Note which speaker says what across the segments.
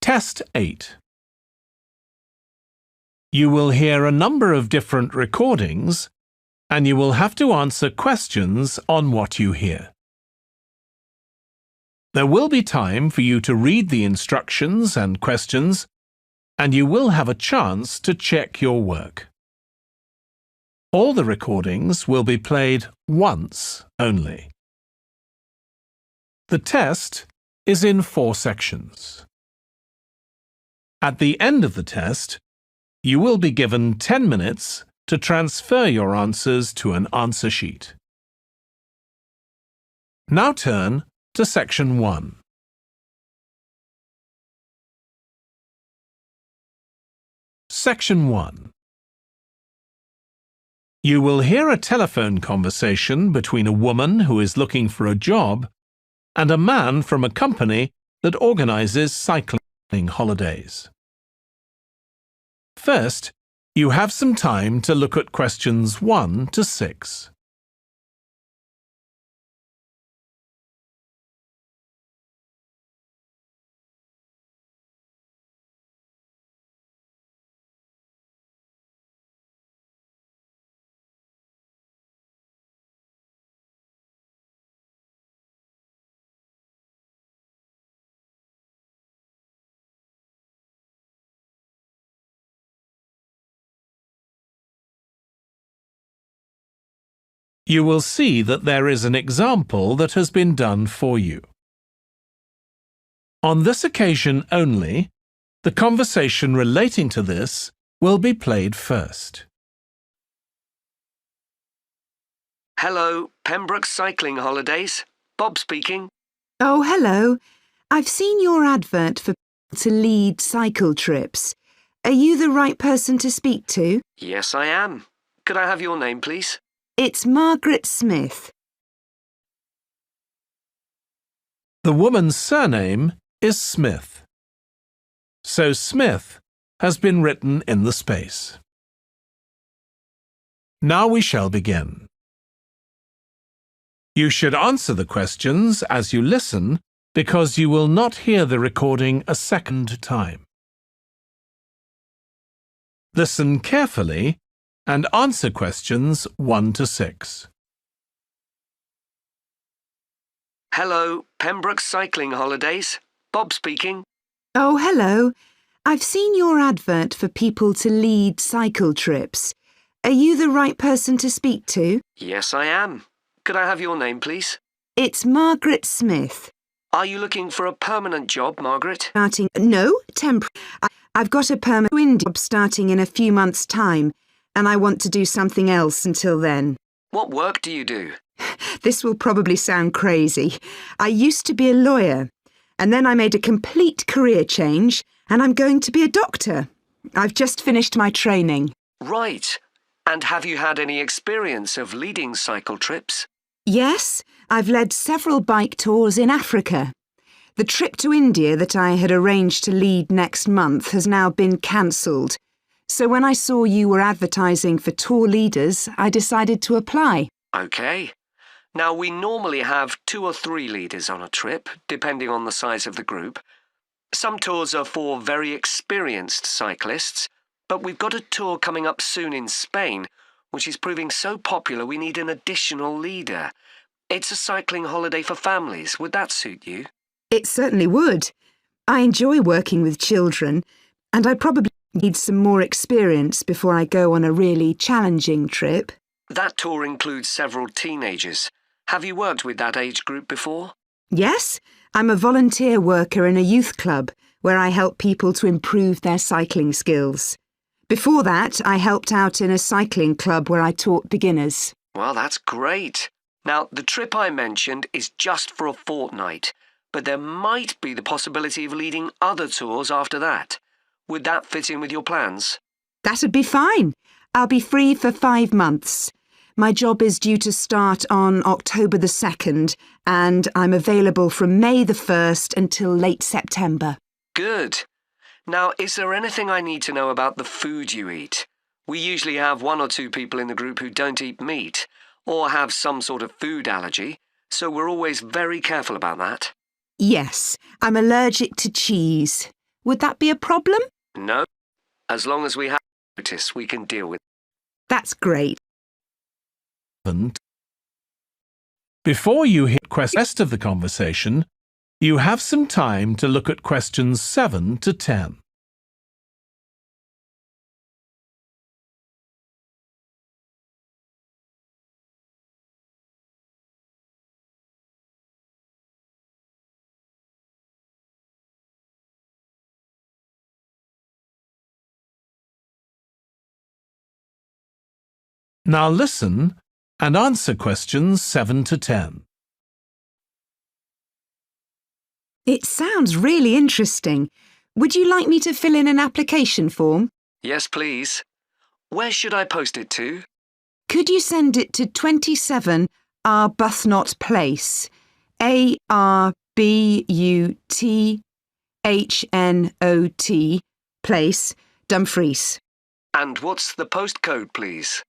Speaker 1: Test 8. You will hear a number of different recordings, and you will have to answer questions on what you hear. There will be time for you to read the instructions and questions, and you will have a chance to check your work. All the recordings will be played once only. The test is in 4 sections. At the end of the test, you will be given 10 minutes to transfer your answers to an answer sheet. Now turn to Section 1. Section 1. You will hear a telephone conversation between a woman who is looking for a job and a man from a company that organizes cycling holidays. First, you have some time to look at questions 1 to 6. You will see that there is an example that has been done for you. On this occasion only, the conversation relating to this will be played first.
Speaker 2: Hello, Pembroke Cycling Holidays. Bob speaking.
Speaker 3: Oh, hello. I've seen your advert for people to lead cycle trips. Are you the right person to speak to?
Speaker 2: Yes, I am. Could I have your name, please?
Speaker 3: It's Margaret Smith.
Speaker 1: The woman's surname is Smith. So Smith has been written in the space. Now we shall begin. You should answer the questions as you listen because you will not hear the recording a second time. Listen carefully and answer questions 1 to 6.
Speaker 2: Hello, Pembroke Cycling Holidays. Bob speaking.
Speaker 3: Oh, hello. I've seen your advert for people to lead cycle trips. Are you the right person to speak to?
Speaker 2: Yes, I am. Could I have your name, please?
Speaker 3: It's Margaret Smith.
Speaker 2: Are you looking for a permanent job, Margaret?
Speaker 3: No, temporary. I've got a permanent job starting in a few months' time, and I want to do something else until then.
Speaker 2: What work do you do?
Speaker 3: This will probably sound crazy. I used to be a lawyer, and then I made a complete career change, and I'm going to be a doctor. I've just finished my training.
Speaker 2: Right. And have you had any experience of leading cycle trips?
Speaker 3: Yes, I've led several bike tours in Africa. The trip to India that I had arranged to lead next month has now been cancelled. So when I saw you were advertising for tour leaders, I decided to apply.
Speaker 2: OK. Now, we normally have 2 or 3 leaders on a trip, depending on the size of the group. Some tours are for very experienced cyclists, but we've got a tour coming up soon in Spain, which is proving so popular we need an additional leader. It's a cycling holiday for families. Would that suit you?
Speaker 3: It certainly would. I enjoy working with children, and I probably need some more experience before I go on a really challenging trip.
Speaker 2: That tour includes several teenagers. Have you worked with that age group before?
Speaker 3: Yes, I'm a volunteer worker in a youth club where I help people to improve their cycling skills. Before that, I helped out in a cycling club where I taught beginners.
Speaker 2: Well, that's great. Now, the trip I mentioned is just for a fortnight, but there might be the possibility of leading other tours after that. Would that fit in with your plans?
Speaker 3: That'd be fine. I'll be free for 5 months. My job is due to start on October the 2nd, and I'm available from May the 1st until late September.
Speaker 2: Good. Now, is there anything I need to know about the food you eat? We usually have 1 or 2 people in the group who don't eat meat, or have some sort of food allergy, so we're always very careful about that.
Speaker 3: Yes, I'm allergic to cheese. Would that be a problem?
Speaker 2: No. As long as we have notice, we can deal with it.
Speaker 3: That's great.
Speaker 1: Before you hit the rest of the conversation, you have some time to look at questions 7 to 10. Now listen and answer questions 7 to 10.
Speaker 3: It sounds really interesting. Would you like me to fill in an application form?
Speaker 2: Yes, please. Where should I post it to?
Speaker 3: Could you send it to 27 Arbuthnot Place, Arbuthnot Place, Dumfries,
Speaker 2: And what's the postcode, please?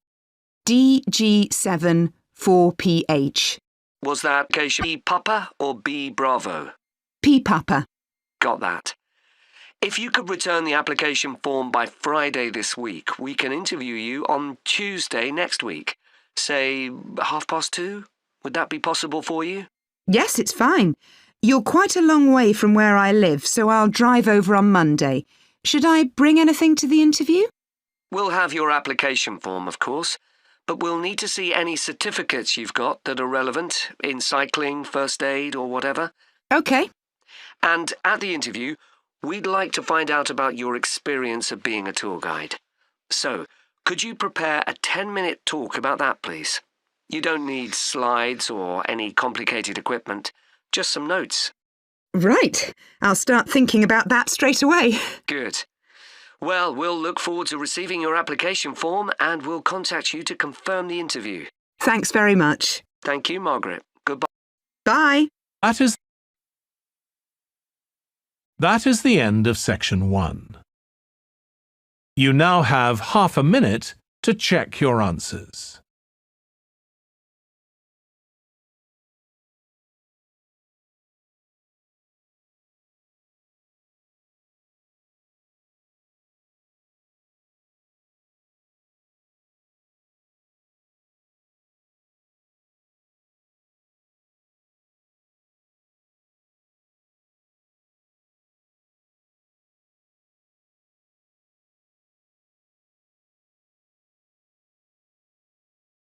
Speaker 3: DG7 4PH.
Speaker 2: Was that application B Papa or B Bravo?
Speaker 3: P Papa.
Speaker 2: Got that. If you could return the application form by Friday this week, we can interview you on Tuesday next week. Say 2:30? Would that be possible for you?
Speaker 3: Yes, it's fine. You're quite a long way from where I live, so I'll drive over on Monday. Should I bring anything to the interview?
Speaker 2: We'll have your application form, of course, but we'll need to see any certificates you've got that are relevant in cycling, first aid, or whatever.
Speaker 3: OK.
Speaker 2: And at the interview, we'd like to find out about your experience of being a tour guide. So, could you prepare a 10-minute talk about that, please? You don't need slides or any complicated equipment, just some notes.
Speaker 3: Right. I'll start thinking about that straight away.
Speaker 2: Good. Well, we'll look forward to receiving your application form and we'll contact you to confirm the interview.
Speaker 3: Thanks very much.
Speaker 2: Thank you, Margaret. Goodbye.
Speaker 3: Bye.
Speaker 1: That is the end of section 1. You now have half a minute to check your answers.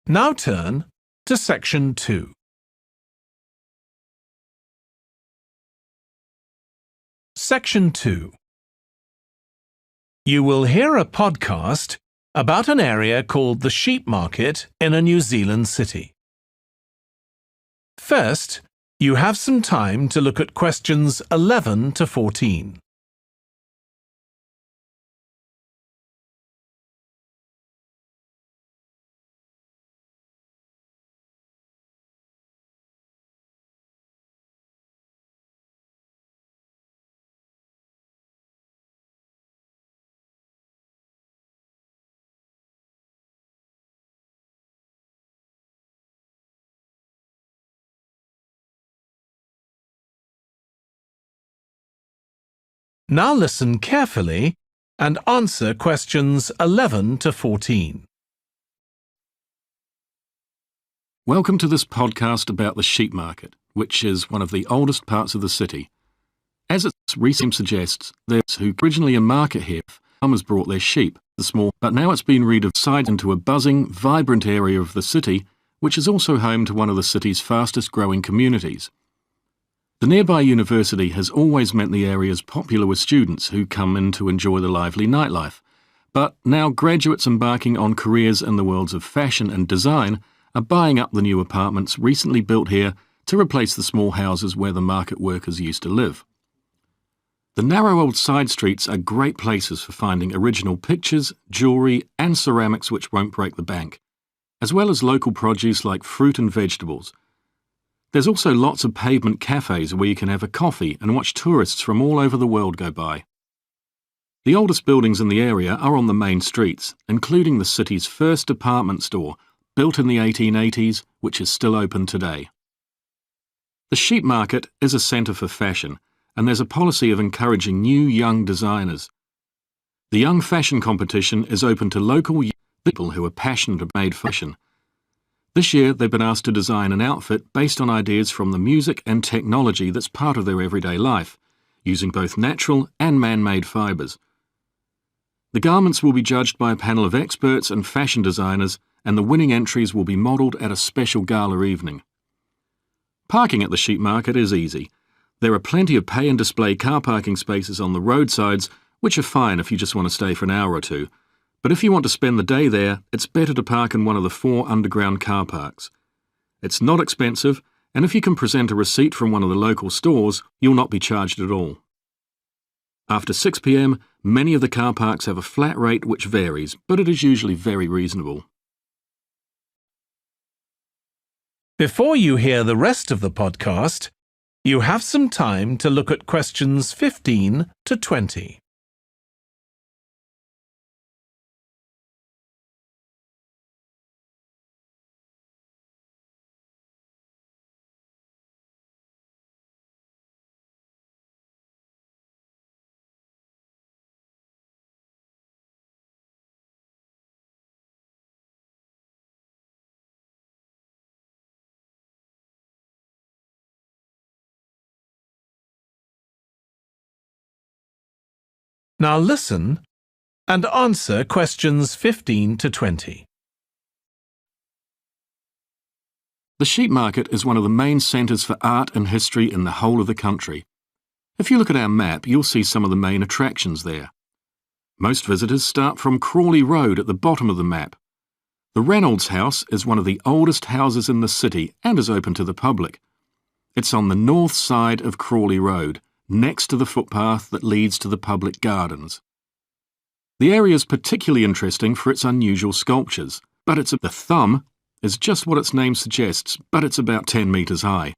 Speaker 1: Now turn to section 2. Section 2. You will hear a podcast about an area called the Sheep Market in a New Zealand city. First, you have some time to look at questions 11 to 14. Now listen carefully and answer questions 11 to 14.
Speaker 4: Welcome to this podcast about the sheep market, which is one of the oldest parts of the city. As its recent suggests, there's who originally a market here, farmers brought their sheep, the small, but now it's been redefined into a buzzing, vibrant area of the city, which is also home to one of the city's fastest growing communities. The nearby university has always meant the area is popular with students who come in to enjoy the lively nightlife. But now graduates embarking on careers in the worlds of fashion and design are buying up the new apartments recently built here to replace the small houses where the market workers used to live. The narrow old side streets are great places for finding original pictures, jewellery and ceramics which won't break the bank, as well as local produce like fruit and vegetables. There's also lots of pavement cafes where you can have a coffee and watch tourists from all over the world go by. The oldest buildings in the area are on the main streets, including the city's first department store, built in the 1880s, which is still open today. The sheep market is a centre for fashion, and there's a policy of encouraging new young designers. The Young Fashion Competition is open to local people who are passionate about fashion. This year, they've been asked to design an outfit based on ideas from the music and technology that's part of their everyday life, using both natural and man-made fibres. The garments will be judged by a panel of experts and fashion designers, and the winning entries will be modelled at a special gala evening. Parking at the sheep market is easy. There are plenty of pay and display car parking spaces on the roadsides, which are fine if you just want to stay for an hour or two. But if you want to spend the day there, it's better to park in one of the 4 underground car parks. It's not expensive, and if you can present a receipt from one of the local stores, you'll not be charged at all. After 6 p.m, many of the car parks have a flat rate which varies, but it is usually very reasonable.
Speaker 1: Before you hear the rest of the podcast, you have some time to look at questions 15 to 20. Now listen and answer questions 15 to 20.
Speaker 4: The sheep market is one of the main centres for art and history in the whole of the country. If you look at our map, you'll see some of the main attractions there. Most visitors start from Crawley Road at the bottom of the map. The Reynolds House is one of the oldest houses in the city and is open to the public. It's on the north side of Crawley Road, next to the footpath that leads to the public gardens. The area is particularly interesting for its unusual sculptures, but the thumb is just what its name suggests, but it's about 10 metres high.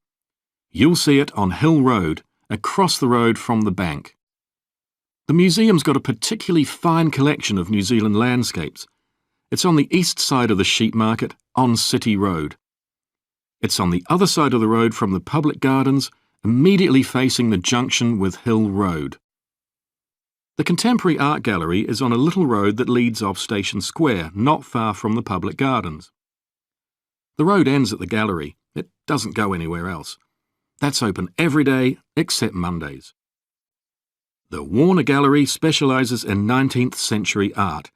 Speaker 4: You'll see it on Hill Road, across the road from the bank. The museum's got a particularly fine collection of New Zealand landscapes. It's on the east side of the sheep market, on City Road. It's on the other side of the road from the public gardens, immediately facing the junction with Hill Road. The Contemporary Art Gallery is on a little road that leads off Station Square, not far from the public gardens. The road ends at the gallery. It doesn't go anywhere else. That's open every day except Mondays. The Warner Gallery specialises in 19th century art.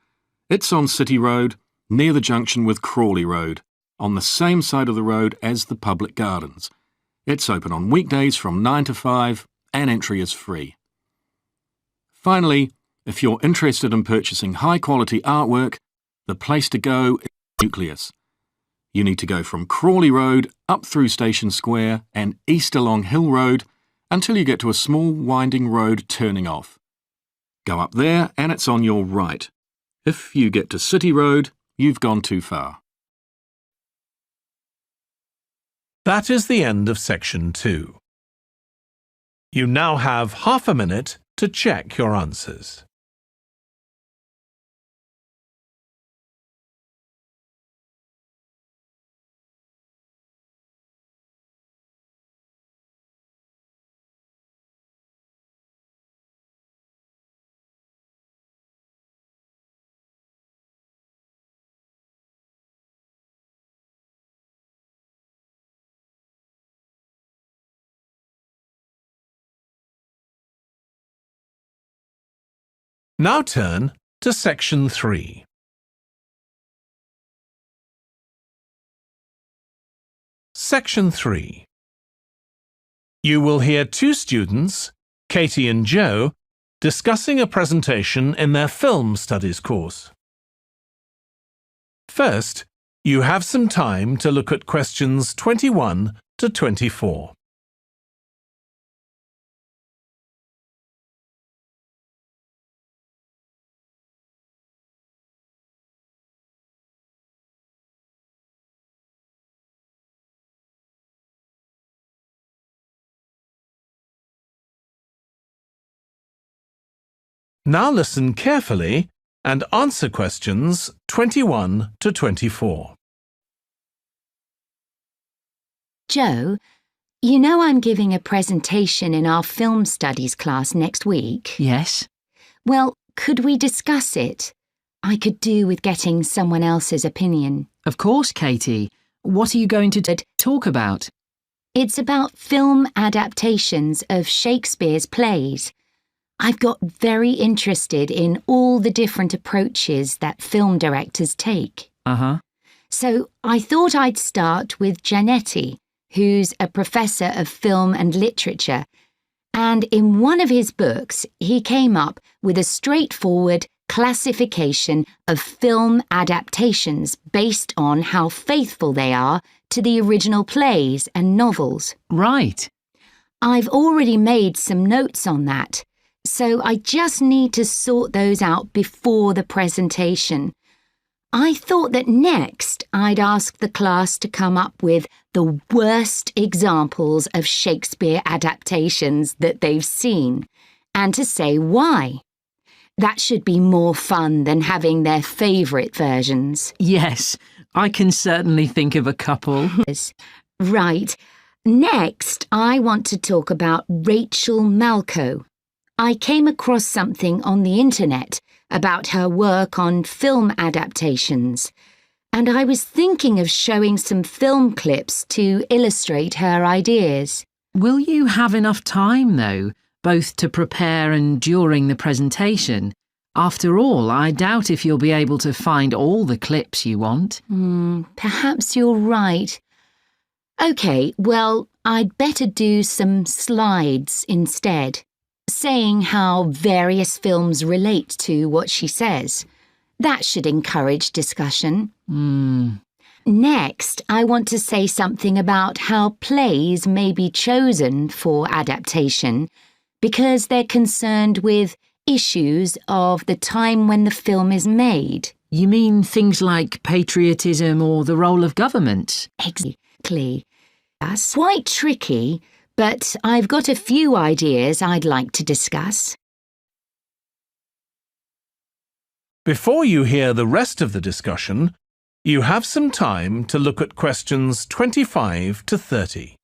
Speaker 4: It's on City Road, near the junction with Crawley Road, on the same side of the road as the public gardens. It's open on weekdays from 9 to 5 and entry is free. Finally, if you're interested in purchasing high-quality artwork, the place to go is Nucleus. You need to go from Crawley Road up through Station Square and east along Hill Road until you get to a small winding road turning off. Go up there and it's on your right. If you get to City Road, you've gone too far.
Speaker 1: That is the end of section 2. You now have half a minute to check your answers. Now turn to section 3. Section 3. You will hear 2 students, Katie and Joe, discussing a presentation in their film studies course. First, you have some time to look at questions 21 to 24. Now listen carefully and answer questions 21 to 24.
Speaker 5: Joe, You know I'm giving a presentation in our film studies class next week?
Speaker 6: Yes.
Speaker 5: Well, could we discuss it? I could do with getting someone else's opinion.
Speaker 6: Of course, Katie. What are you going to talk about?
Speaker 5: It's about film adaptations of Shakespeare's plays. I've got very interested in all the different approaches that film directors take.
Speaker 6: Uh-huh.
Speaker 5: So I thought I'd start with Giannetti, who's a professor of film and literature, and in one of his books he came up with a straightforward classification of film adaptations based on how faithful they are to the original plays and novels.
Speaker 6: Right.
Speaker 5: I've already made some notes on that, so I just need to sort those out before the presentation. I thought that next I'd ask the class to come up with the worst examples of Shakespeare adaptations that they've seen, and to say why. That should be more fun than having their favourite versions.
Speaker 6: Yes, I can certainly think of a couple.
Speaker 5: Right. Next, I want to talk about Rachel Malco. I came across something on the internet about her work on film adaptations, and I was thinking of showing some film clips to illustrate her ideas.
Speaker 6: Will you have enough time, though, both to prepare and during the presentation? After all, I doubt if you'll be able to find all the clips you want.
Speaker 5: Perhaps you're right. OK, well, I'd better do some slides instead, saying how various films relate to what she says. That should encourage discussion. Next, I want to say something about how plays may be chosen for adaptation because they're concerned with issues of the time when the film is made.
Speaker 6: You mean things like patriotism or the role of government?
Speaker 5: Exactly. That's quite tricky, but I've got a few ideas I'd like to discuss.
Speaker 1: Before you hear the rest of the discussion, you have some time to look at questions 25 to 30.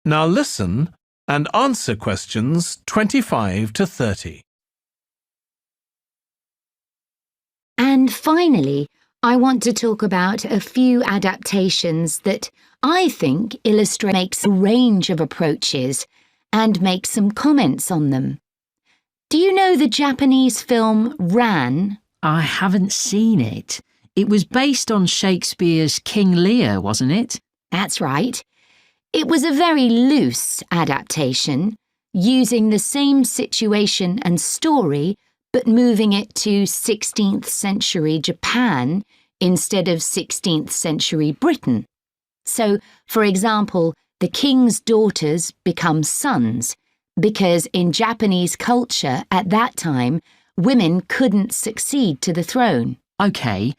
Speaker 1: Now listen and answer questions 25 to 30.
Speaker 5: And finally, I want to talk about a few adaptations that I think makes a range of approaches and make some comments on them. Do you know the Japanese film Ran?
Speaker 6: I haven't seen it. It was based on Shakespeare's King Lear, wasn't it?
Speaker 5: That's right. It was a very loose adaptation, using the same situation and story, but moving it to 16th century Japan instead of 16th century Britain. So, for example, the king's daughters become sons, because in Japanese culture at that time, women couldn't succeed to the throne.
Speaker 6: OK.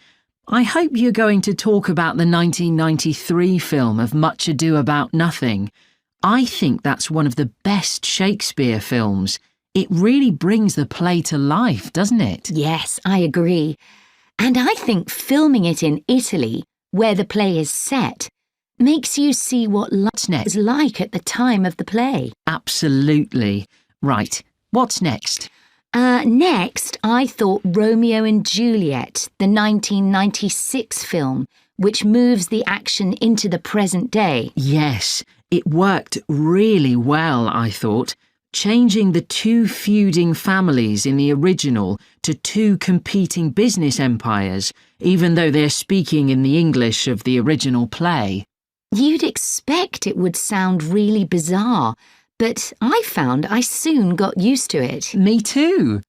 Speaker 6: I hope you're going to talk about the 1993 film of Much Ado About Nothing. I think that's one of the best Shakespeare films. It really brings the play to life, doesn't it?
Speaker 5: Yes, I agree. And I think filming it in Italy, where the play is set, makes you see what life is like at the time of the play.
Speaker 6: Absolutely. Right, what's next?
Speaker 5: Next, I thought Romeo and Juliet, the 1996 film, which moves the action into the present day.
Speaker 6: Yes, it worked really well, I thought, changing the two feuding families in the original to two competing business empires, even though they're speaking in the English of the original play.
Speaker 5: You'd expect it would sound really bizarre, but I found I soon got used to it.
Speaker 6: Me too.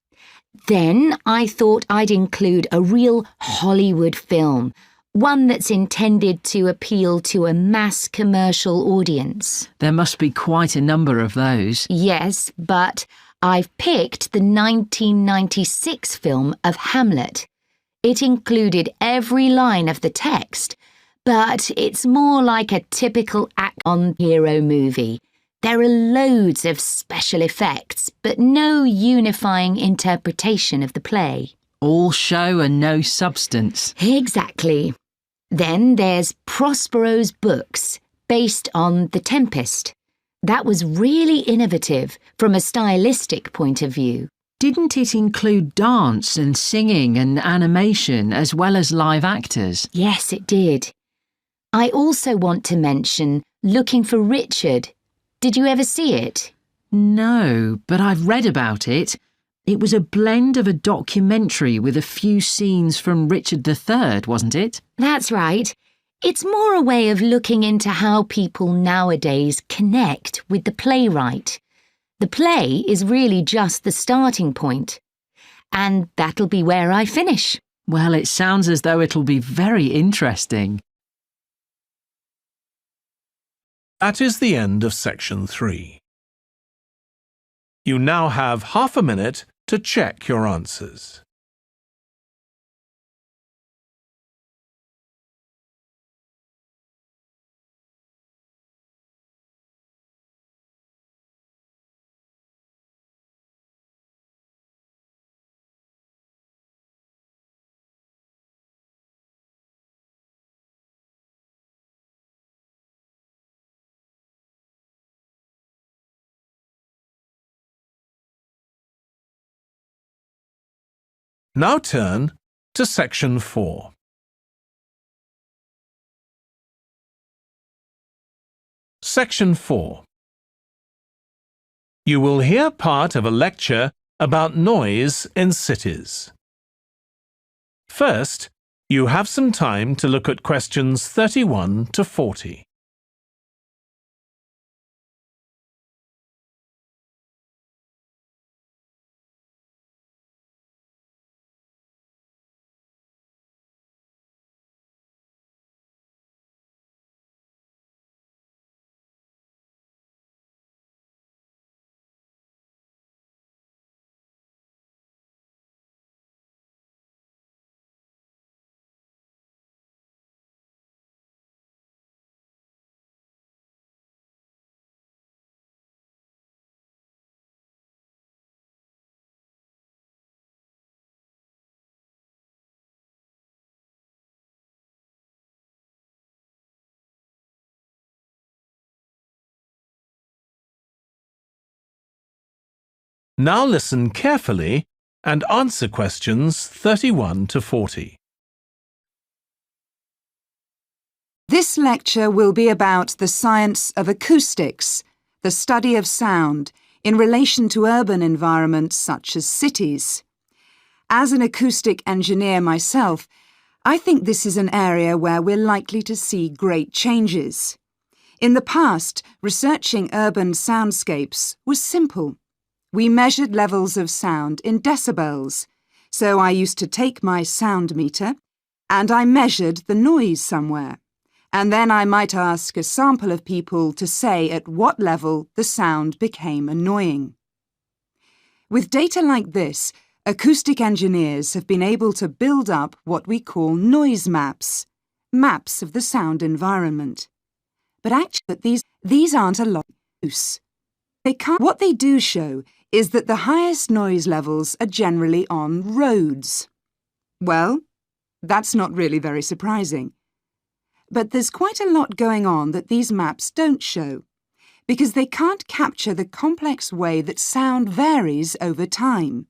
Speaker 5: Then I thought I'd include a real Hollywood film, One that's intended to appeal to a mass commercial audience.
Speaker 6: There must be quite a number of those.
Speaker 5: Yes, but I've picked the 1996 film of Hamlet. It included every line of the text, but it's more like a typical act-on hero movie. There are loads of special effects, but no unifying interpretation of the play.
Speaker 6: All show and no substance.
Speaker 5: Exactly. Then there's Prospero's books, based on The Tempest. That was really innovative from a stylistic point of view.
Speaker 6: Didn't it include dance and singing and animation as well as live actors?
Speaker 5: Yes, it did. I also want to mention Looking for Richard. Did you ever see it?
Speaker 6: No, but I've read about it. It was a blend of a documentary with a few scenes from Richard III, wasn't it?
Speaker 5: That's right. It's more a way of looking into how people nowadays connect with the playwright. The play is really just the starting point. And that'll be where I finish.
Speaker 6: Well, it sounds as though it'll be very interesting.
Speaker 1: That is the end of section 3. You now have half a minute to check your answers. Now turn to section 4. Section 4. You will hear part of a lecture about noise in cities. First, you have some time to look at questions 31 to 40. Now listen carefully and answer questions 31 to 40.
Speaker 3: This lecture will be about the science of acoustics, the study of sound, in relation to urban environments such as cities. As an acoustic engineer myself, I think this is an area where we're likely to see great changes. In the past, researching urban soundscapes was simple. We measured levels of sound in decibels, so I used to take my sound meter and I measured the noise somewhere, and then I might ask a sample of people to say at what level the sound became annoying. With data like this, acoustic engineers have been able to build up what we call noise maps, maps of the sound environment. But actually, these aren't a lot of use. What they do show is that the highest noise levels are generally on roads. Well, that's not really very surprising. But there's quite a lot going on that these maps don't show, because they can't capture the complex way that sound varies over time.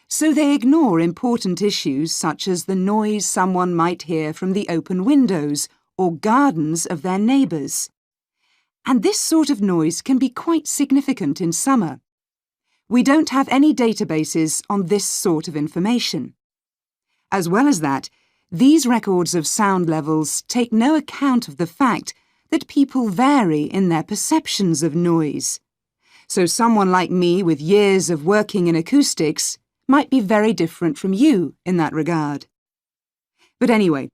Speaker 3: So they ignore important issues such as the noise someone might hear from the open windows or gardens of their neighbours. And this sort of noise can be quite significant in summer. We don't have any databases on this sort of information. As well as that, these records of sound levels take no account of the fact that people vary in their perceptions of noise. So someone like me with years of working in acoustics might be very different from you in that regard. But anyway,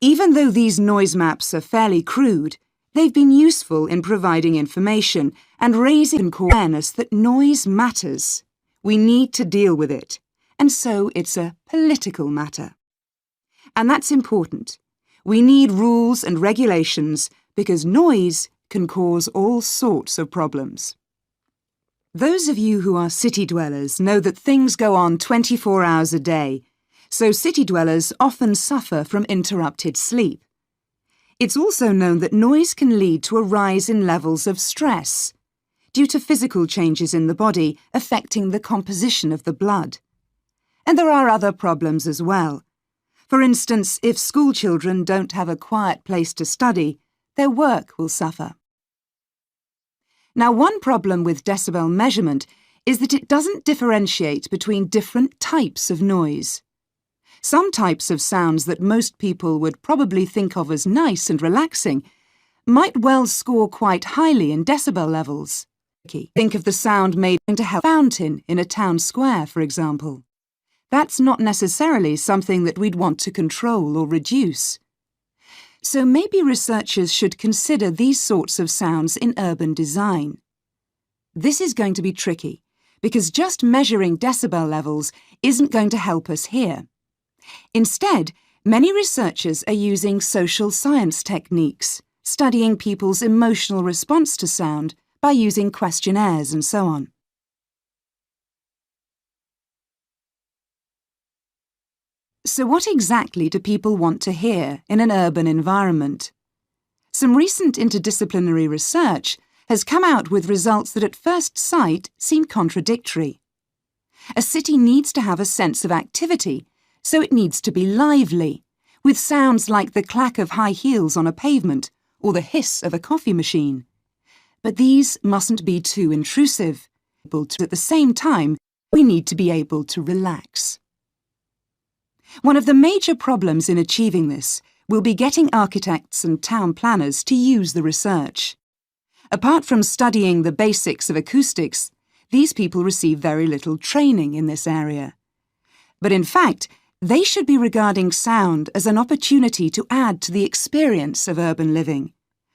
Speaker 3: Even though these noise maps are fairly crude, they've been useful in providing information and raising awareness that noise matters. We need to deal with it, and so it's a political matter. And that's important. We need rules and regulations because noise can cause all sorts of problems. Those of you who are city dwellers know that things go on 24 hours a day, so city dwellers often suffer from interrupted sleep. It's also known that noise can lead to a rise in levels of stress due to physical changes in the body affecting the composition of the blood. And there are other problems as well. For instance, if school children don't have a quiet place to study, their work will suffer. Now, one problem with decibel measurement is that it doesn't differentiate between different types of noise. Some types of sounds that most people would probably think of as nice and relaxing might well score quite highly in decibel levels. Think of the sound made into a fountain in a town square, for example. That's not necessarily something that we'd want to control or reduce. So maybe researchers should consider these sorts of sounds in urban design. This is going to be tricky, because just measuring decibel levels isn't going to help us here. Instead, many researchers are using social science techniques, studying people's emotional response to sound by using questionnaires and so on. So what exactly do people want to hear in an urban environment? Some recent interdisciplinary research has come out with results that at first sight seem contradictory. A city needs to have a sense of activity, so it needs to be lively, with sounds like the clack of high heels on a pavement or the hiss of a coffee machine. But these mustn't be too intrusive. At the same time, we need to be able to relax. One of the major problems in achieving this will be getting architects and town planners to use the research. Apart from studying the basics of acoustics, these people receive very little training in this area. But in fact, they should be regarding sound as an opportunity to add to the experience of urban living,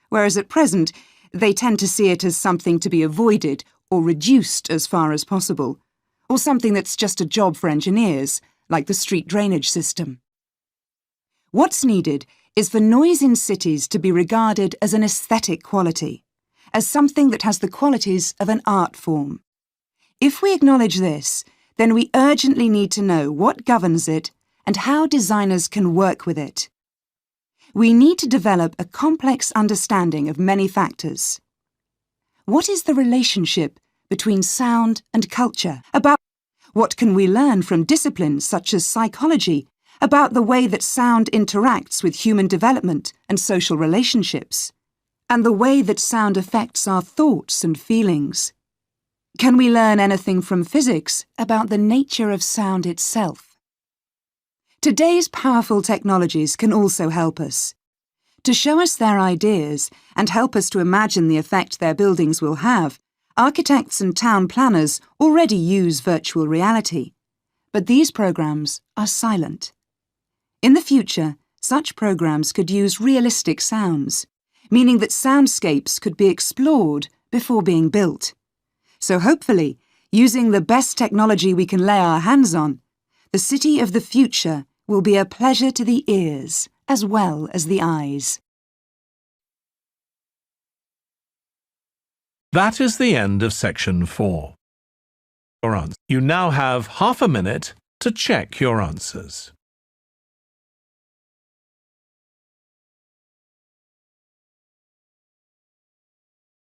Speaker 3: whereas at present, they tend to see it as something to be avoided or reduced as far as possible, or something that's just a job for engineers, like the street drainage system. What's needed is for noise in cities to be regarded as an aesthetic quality, as something that has the qualities of an art form. If we acknowledge this, then we urgently need to know what governs it and how designers can work with it. We need to develop a complex understanding of many factors. What is the relationship between sound and culture? What can we learn from disciplines such as psychology about the way that sound interacts with human development and social relationships, and the way that sound affects our thoughts and feelings? Can we learn anything from physics about the nature of sound itself? Today's powerful technologies can also help us. To show us their ideas and help us to imagine the effect their buildings will have, architects and town planners already use virtual reality, but these programs are silent. In the future, such programs could use realistic sounds, meaning that soundscapes could be explored before being built. So hopefully, using the best technology we can lay our hands on, the city of the future will be a pleasure to the ears as well as the eyes.
Speaker 1: That is the end of section 4. You now have half a minute to check your answers.